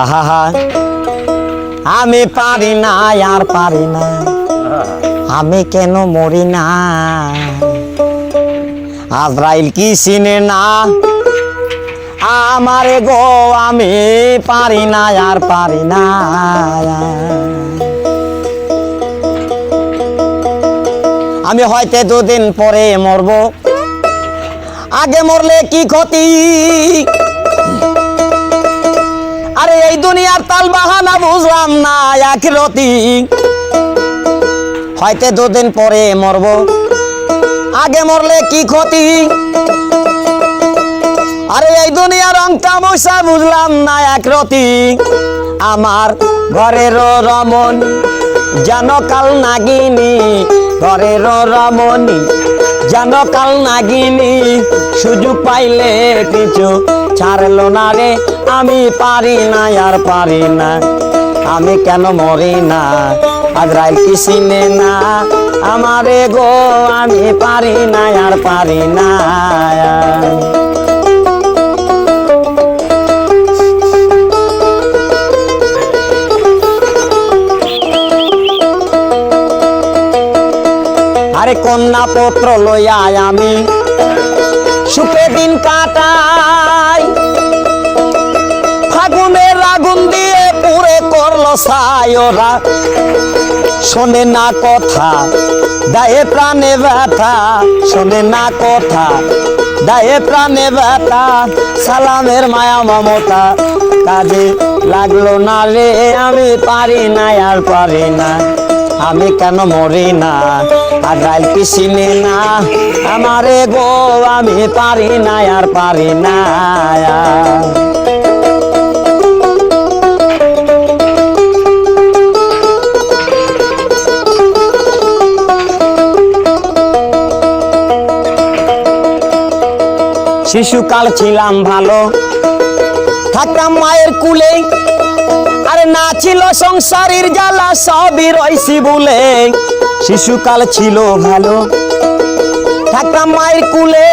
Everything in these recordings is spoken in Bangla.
আহা আমি পারি না আর পারি না, আমি কেন মরি না। আজরাইল কি চিনে না আমারে গো, আমি পারি না আর পারি না। আমি হয়তো দুদিন পরে মরব, আগে মরলে কি ক্ষতি। আরে এই দুনিয়ার তাল বাহানা বুঝলাম না আখিরাতি। হয়তো দুদিন পরে মরব, আগে মরলে কি ক্ষতি। আরে এই দুনিয়ার রং তামাশা বুঝলাম না আখিরাতি। আমার ঘরের রমণ যেন কাল নাগিনী, ঘরের রমণী যেন কাল নাগিনী। সুযোগ পাইলে পিছু ছাড়লো না রে, আমি পারি না আর পারি না, আমি কেন মরি না। আজরাইল কি চিনে না আমারে গো, আমি পারি না আর পারি না। আরে কন্যা পত্র লইয়া আমি সুখে দিন কাটাই, ফাগুনের আগুন দিয়ে পুরে করলো ছায়রা। শোনে না কথা দায়ে প্রাণে ব্যথা, শোনে না কথা দায়ে প্রাণে ব্যথা। সালামের মায়া মমতা কাজে লাগলো না রে, আমি পারি না আর পারি না, আমি কেন মরি না। আজরাইল কি চিনে না আমারে গো, আমি পারি না আর পারি না। শিশুকাল ছিলাম ভালো, থাকতাম মায়ের কুলে। আরে না ছিল সংসারের জ্বালা, সবই রইছি ভুলে। শিশুকাল ছিল ভালো, থাকতাম মায়ের কুলে।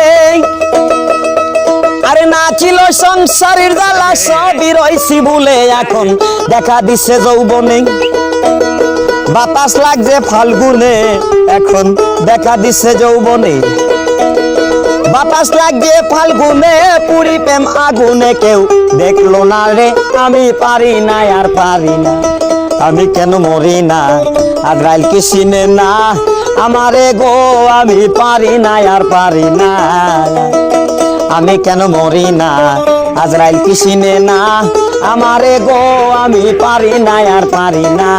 আরে না ছিল সংসারের জ্বালা, সবই রইছি ভুলে। এখন দেখা দিচ্ছে যৌবনে, বাতাস লাগছে ফাল্গুনে। এখন দেখা দিচ্ছে যৌবনে, বাতাস লাগছে ফাল্গুনে। পুরি প্রেম আগুনে কেউ দেখলো না রে, আমি পারি না আর পারি না, আমি কেন মরি না। আজরাইল কি চিনে না আমারে গো, আমি পারি না আর পারি না, আমি কেন মরি না। আজরাইল কি চিনে না আমারে গো, আমি পারি না আর পারি না।